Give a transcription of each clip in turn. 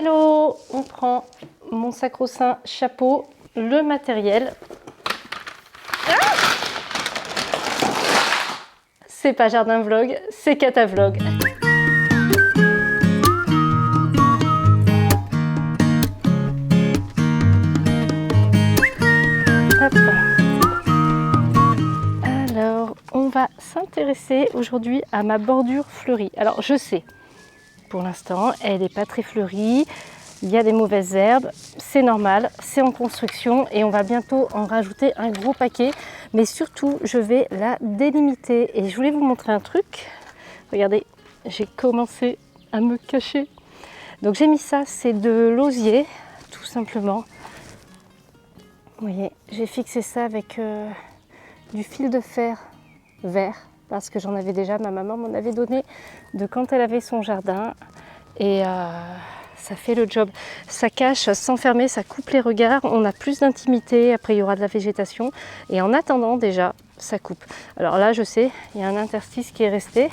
Hello, on prend mon sacro-saint chapeau, le matériel. Ah, c'est pas Jardin Vlog, c'est Cata Vlog. Hop. Alors, on va s'intéresser aujourd'hui à ma bordure fleurie. Alors, je sais, pour l'instant, elle n'est pas très fleurie. Il y a des mauvaises herbes, c'est normal, c'est en construction et on va bientôt en rajouter un gros paquet. Mais surtout, je vais la délimiter. Et je voulais vous montrer un truc. Regardez, j'ai commencé à me cacher. Donc j'ai mis ça, c'est de l'osier, tout simplement. Vous voyez, j'ai fixé ça avec du fil de fer vert. Parce que j'en avais déjà, ma maman m'en avait donné de quand elle avait son jardin. Et ça fait le job. Ça cache sans fermer, ça coupe les regards. On a plus d'intimité, après il y aura de la végétation. Et en attendant déjà, ça coupe. Alors là, je sais, il y a un interstice qui est resté.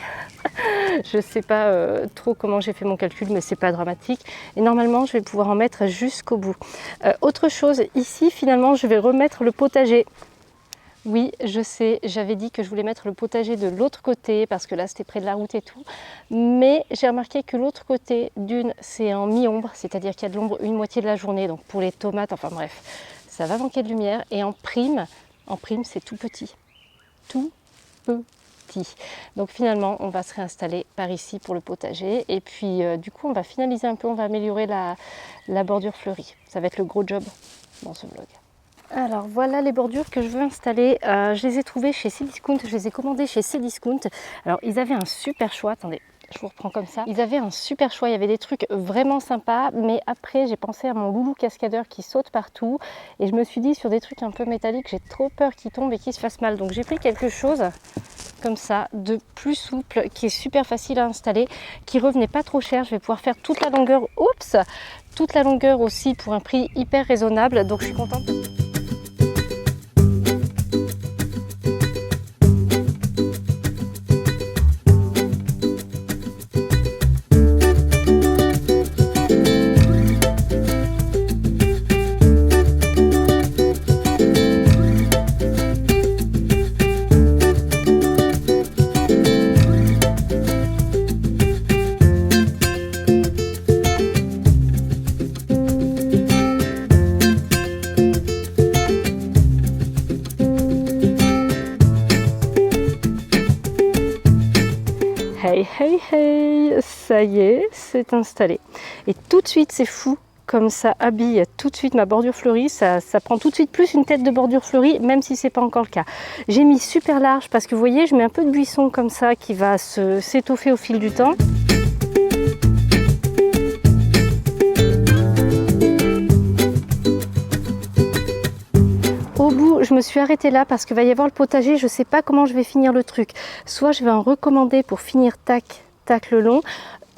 Je ne sais pas trop comment j'ai fait mon calcul, mais c'est pas dramatique. Et normalement, je vais pouvoir en mettre jusqu'au bout. Autre chose, ici, finalement, je vais remettre le potager. Oui, je sais, j'avais dit que je voulais mettre le potager de l'autre côté parce que là c'était près de la route et tout. Mais j'ai remarqué que l'autre côté, d'une, c'est en mi-ombre, c'est-à-dire qu'il y a de l'ombre une moitié de la journée. Donc pour les tomates, enfin bref, ça va manquer de lumière. Et en prime c'est tout petit. Tout petit. Donc finalement, on va se réinstaller par ici pour le potager. Et puis du coup, on va finaliser un peu, on va améliorer la bordure fleurie. Ça va être le gros job dans ce vlog. Alors voilà les bordures que je veux installer, je les ai trouvées chez Cdiscount, je les ai commandées chez Cdiscount. Alors ils avaient un super choix, attendez, je vous reprends comme ça. Ils avaient un super choix, il y avait des trucs vraiment sympas, mais après j'ai pensé à mon loulou cascadeur qui saute partout et je me suis dit sur des trucs un peu métalliques, j'ai trop peur qu'il tombe et qu'il se fasse mal. Donc j'ai pris quelque chose comme ça, de plus souple, qui est super facile à installer, qui revenait pas trop cher. Je vais pouvoir faire toute la longueur, oups, toute la longueur aussi pour un prix hyper raisonnable, donc je suis contente. Hey, ça y est, c'est installé. Et tout de suite, c'est fou, comme ça habille tout de suite ma bordure fleurie, ça prend tout de suite plus une tête de bordure fleurie, même si c'est pas encore le cas. J'ai mis super large parce que vous voyez, je mets un peu de buisson comme ça qui va s'étoffer au fil du temps. Au bout, je me suis arrêtée là parce qu'il va y avoir le potager, je ne sais pas comment je vais finir le truc. Soit je vais en recommander pour finir tac le long,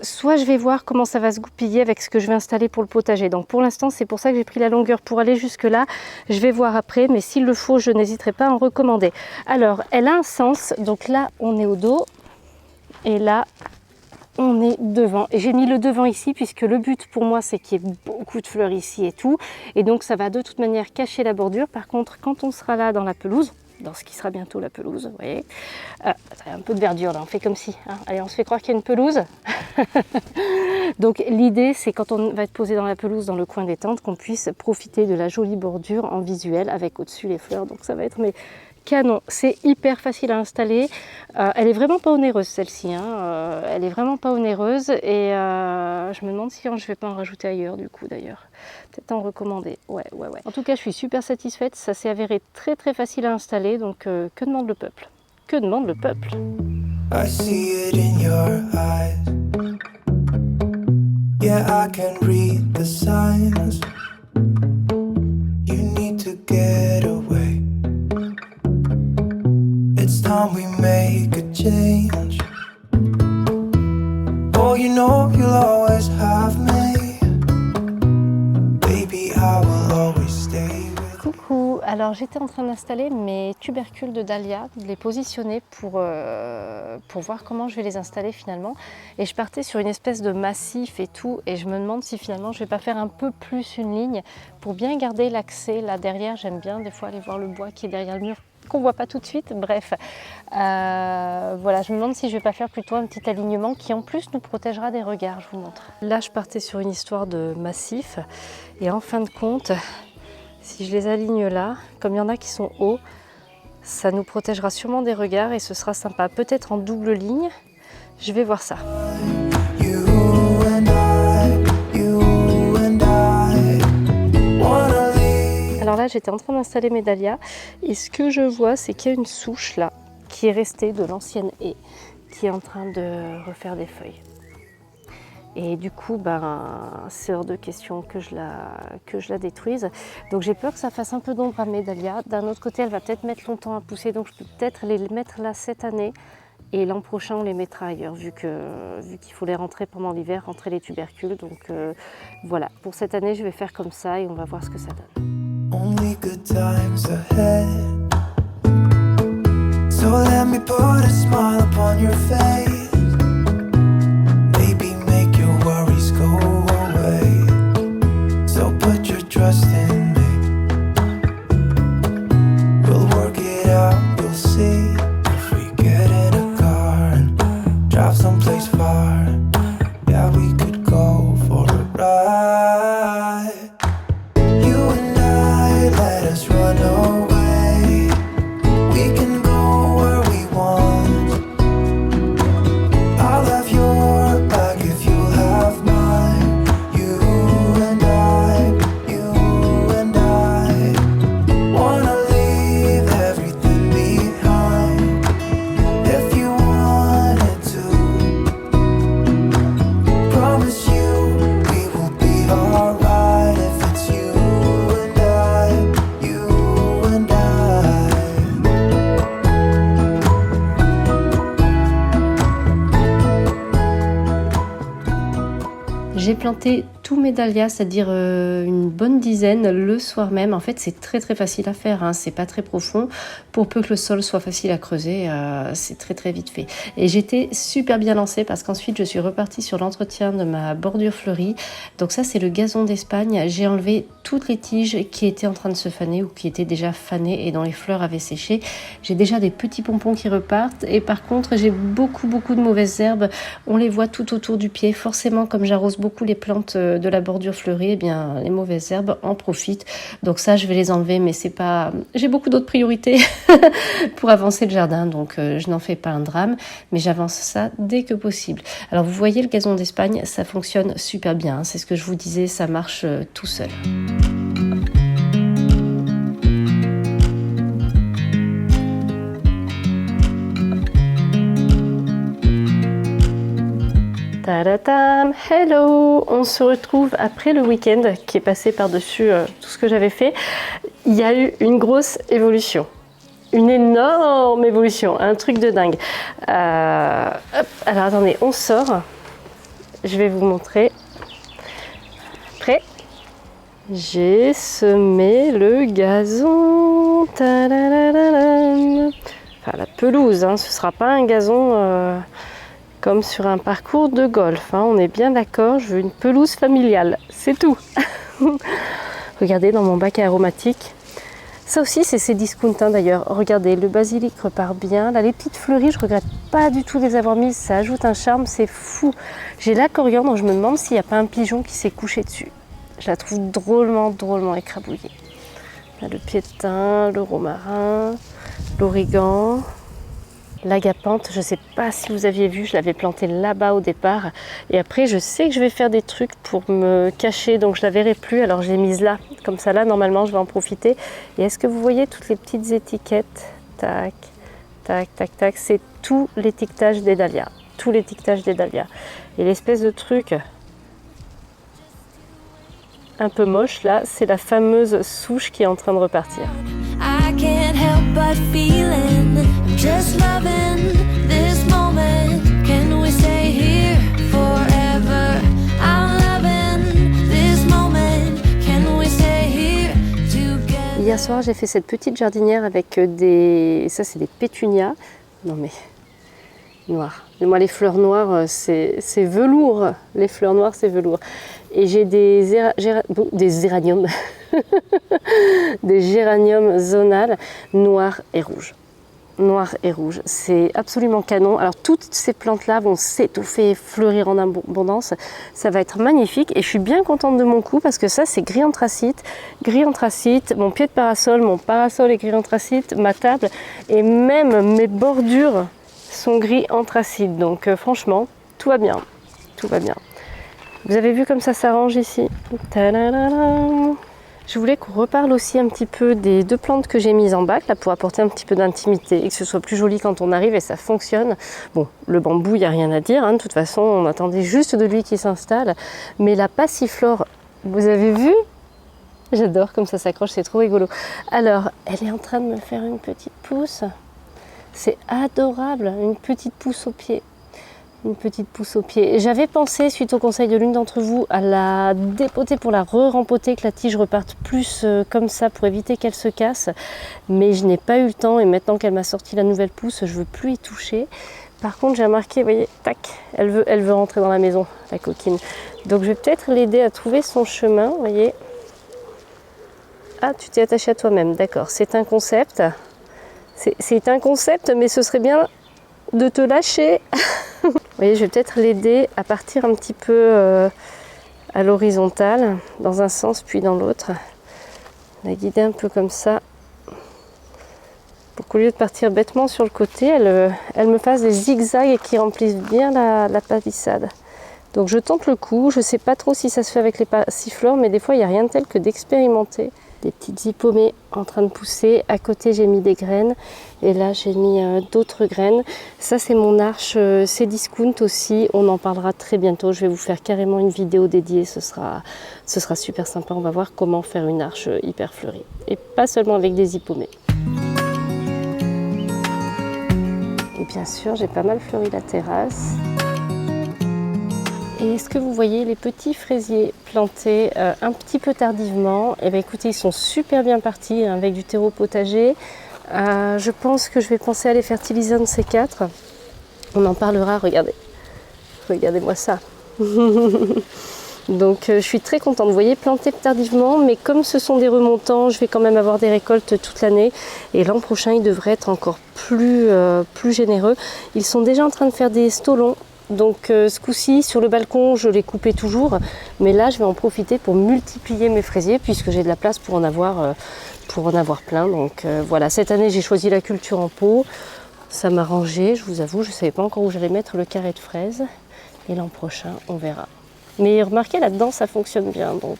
soit je vais voir comment ça va se goupiller avec ce que je vais installer pour le potager. Donc pour l'instant, c'est pour ça que j'ai pris la longueur pour aller jusque là. Je vais voir après, mais s'il le faut, je n'hésiterai pas à en recommander. Alors, elle a un sens, donc là, on est au dos, et là, on est devant. Et j'ai mis le devant ici puisque le but pour moi c'est qu'il y ait beaucoup de fleurs ici et tout. Et donc ça va de toute manière cacher la bordure. Par contre, quand on sera là dans la pelouse, dans ce qui sera bientôt la pelouse, vous voyez, un peu de verdure là, on fait comme si. Hein. Allez, on se fait croire qu'il y a une pelouse. Donc l'idée c'est quand on va être posé dans la pelouse, dans le coin des tentes, qu'on puisse profiter de la jolie bordure en visuel avec au-dessus les fleurs. Donc ça va être canon, c'est hyper facile à installer, elle est vraiment pas onéreuse celle-ci, hein. Elle est vraiment pas onéreuse et je me demande si je vais pas en rajouter ailleurs du coup d'ailleurs, peut-être en recommander, ouais. En tout cas je suis super satisfaite, ça s'est avéré très facile à installer, donc que demande le peuple? Que demande le peuple? I see it in your eyes. Yeah, I can read the signs. You need to get away. It's time we make a change. Oh, you know you'll always have me. Baby, I will always stay with you. Coucou, Alors j'étais en train d'installer mes tubercules de dahlia, de les positionner pour voir comment je vais les installer finalement. Et je partais sur une espèce de massif et tout, et je me demande si finalement je vais pas faire un peu plus une ligne pour bien garder l'accès là derrière. J'aime bien des fois aller voir le bois qui est derrière le mur, qu'on voit pas tout de suite. Bref, voilà, je me demande si je vais pas faire plutôt un petit alignement qui en plus nous protégera des regards. Je vous montre. Là je partais sur une histoire de massif, et en fin de compte, si je les aligne là, comme il y en a qui sont hauts, ça nous protégera sûrement des regards et ce sera sympa. Peut-être en double ligne, je vais voir ça. Alors là, j'étais en train d'installer mes dahlias et ce que je vois, c'est qu'il y a une souche là qui est restée de l'ancienne haie, qui est en train de refaire des feuilles. Et du coup, c'est hors de question que je la détruise. Donc j'ai peur que ça fasse un peu d'ombre à mes dahlias. D'un autre côté, elle va peut-être mettre longtemps à pousser, donc je peux peut-être les mettre là cette année. Et l'an prochain, on les mettra ailleurs, vu qu'il faut les rentrer pendant l'hiver, rentrer les tubercules. Donc voilà, pour cette année, je vais faire comme ça et on va voir ce que ça donne. Only good times ahead. So let me put a smile upon your face. Go away, so put your trust in me. We'll work it out, you'll see. If we get in a car and drive someplace far, yeah, we could go for a ride. You and I, let us run away. We can go where we want. I'll have your back if you have mine. J'ai planté tous mes dahlias, c'est-à-dire une bonne dizaine le soir même. En fait, c'est très très facile à faire, hein. C'est pas très profond. Pour peu que le sol soit facile à creuser, c'est très très vite fait. Et j'étais super bien lancée parce qu'ensuite je suis repartie sur l'entretien de ma bordure fleurie. Donc ça, c'est le gazon d'Espagne. J'ai enlevé toutes les tiges qui étaient en train de se faner ou qui étaient déjà fanées et dont les fleurs avaient séché. J'ai déjà des petits pompons qui repartent. Et par contre, j'ai beaucoup de mauvaises herbes. On les voit tout autour du pied. Forcément, comme j'arrose beaucoup les plantes de la bordure fleurie, eh bien les mauvaises herbes en profitent. Donc ça, je vais les enlever, mais c'est pas. J'ai beaucoup d'autres priorités pour avancer le jardin, donc je n'en fais pas un drame, mais j'avance ça dès que possible. Alors vous voyez, le gazon d'Espagne, ça fonctionne super bien. C'est ce que je vous disais, ça marche tout seul. Tadadam, hello! On se retrouve après le week-end qui est passé par-dessus tout ce que j'avais fait. Il y a eu une grosse évolution, une énorme évolution, un truc de dingue. Alors attendez, on sort, je vais vous montrer. Prêt? J'ai semé le gazon, tadadadam. Enfin la pelouse, hein, ce ne sera pas un gazon... comme sur un parcours de golf, hein. On est bien d'accord, je veux une pelouse familiale, c'est tout. Regardez dans mon bac aromatique, ça aussi c'est ces discounts, hein, d'ailleurs. Regardez, le basilic repart bien, là les petites fleuries, je regrette pas du tout de les avoir mises, ça ajoute un charme, c'est fou. J'ai la coriandre, je me demande s'il n'y a pas un pigeon qui s'est couché dessus. Je la trouve drôlement écrabouillée. Là, le pied de thym, le romarin, l'origan. L'agapante, je ne sais pas si vous aviez vu, je l'avais plantée là-bas au départ. Et après, je sais que je vais faire des trucs pour me cacher, donc je ne la verrai plus. Alors je l'ai mise là, comme ça là, normalement, je vais en profiter. Et est-ce que vous voyez toutes les petites étiquettes? Tac, tac, tac, tac. C'est tout l'étiquetage des dahlias. Tout l'étiquetage des dahlias. Et l'espèce de truc un peu moche, là, c'est la fameuse souche qui est en train de repartir. I can't help but feeling, just loving this moment. Can we stay here forever? I'm loving this moment. Can we stay here together? Hier Hier soir, j'ai fait cette petite jardinière avec des... Ça, c'est des pétunias. Non mais... Noir. Moi, les fleurs noires, c'est velours. Les fleurs noires, c'est velours. Et j'ai des géraniums. Des géraniums zonales noirs et rouges. Noir et rouge. C'est absolument canon. Alors toutes ces plantes-là vont s'étouffer et fleurir en abondance. Ça va être magnifique et je suis bien contente de mon coup parce que ça c'est gris anthracite. Gris anthracite, mon pied de parasol, mon parasol est gris anthracite, ma table et même mes bordures sont gris anthracite. Donc franchement, tout va bien. Tout va bien. Vous avez vu comme ça s'arrange ici. Tadadadam. Je voulais qu'on reparle aussi un petit peu des 2 plantes que j'ai mises en bac là, pour apporter un petit peu d'intimité et que ce soit plus joli quand on arrive et ça fonctionne. Bon, le bambou, il n'y a rien à dire, hein. De toute façon, on attendait juste de lui qui s'installe. Mais la passiflore, vous avez vu? J'adore comme ça s'accroche, c'est trop rigolo. Alors, elle est en train de me faire une petite pousse. C'est adorable, une petite pousse au pied. Une petite pousse au pied. J'avais pensé, suite au conseil de l'une d'entre vous, à la dépoter pour la re-rempoter, que la tige reparte plus comme ça pour éviter qu'elle se casse. Mais je n'ai pas eu le temps et maintenant qu'elle m'a sorti la nouvelle pousse, je ne veux plus y toucher. Par contre, j'ai remarqué, vous voyez, tac, elle veut rentrer dans la maison, la coquine. Donc je vais peut-être l'aider à trouver son chemin, vous voyez. Ah, tu t'es attaché à toi-même, d'accord. C'est un concept. C'est un concept, mais ce serait bien de te lâcher. Vous voyez, je vais peut-être l'aider à partir un petit peu à l'horizontale, dans un sens puis dans l'autre. La guider un peu comme ça, pour qu'au lieu de partir bêtement sur le côté, elle me fasse des zigzags et qui remplissent bien la palissade. Donc je tente le coup, je ne sais pas trop si ça se fait avec les passiflores, mais des fois il n'y a rien de tel que d'expérimenter. Des petites hippomées en train de pousser. À côté, j'ai mis des graines. Et là, j'ai mis d'autres graines. Ça, c'est mon arche. C'est discount aussi. On en parlera très bientôt. Je vais vous faire carrément une vidéo dédiée. Ce sera super sympa. On va voir comment faire une arche hyper fleurie. Et pas seulement avec des hippomées. Et bien sûr, j'ai pas mal fleuri la terrasse. Et est-ce que vous voyez les petits fraisiers plantés un petit peu tardivement? Eh bien écoutez, ils sont super bien partis hein, avec du terreau potager. Je pense que je vais penser à les fertiliser un de ces 4. On en parlera, regardez. Regardez-moi ça. Donc je suis très contente. Vous voyez, plantés tardivement, mais comme ce sont des remontants, je vais quand même avoir des récoltes toute l'année. Et l'an prochain, ils devraient être encore plus généreux. Ils sont déjà en train de faire des stolons. Donc ce coup-ci, sur le balcon, je les coupais toujours. Mais là, je vais en profiter pour multiplier mes fraisiers puisque j'ai de la place pour en avoir plein. Donc voilà, cette année, j'ai choisi la culture en pot. Ça m'a rangé, je vous avoue, je ne savais pas encore où j'allais mettre le carré de fraises. Et l'an prochain, on verra. Mais remarquez, là-dedans, ça fonctionne bien. Donc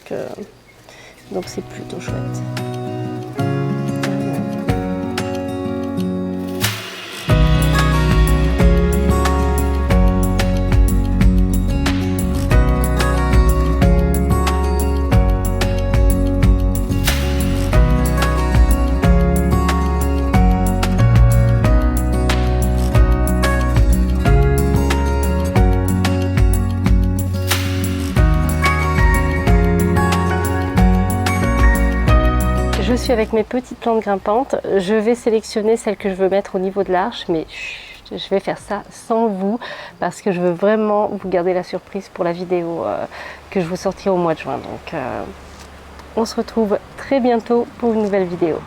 c'est plutôt chouette. Je suis avec mes petites plantes grimpantes. Je vais sélectionner celles que je veux mettre au niveau de l'arche, mais chut, je vais faire ça sans vous parce que je veux vraiment vous garder la surprise pour la vidéo que je vous sortirai au mois de juin. Donc on se retrouve très bientôt pour une nouvelle vidéo.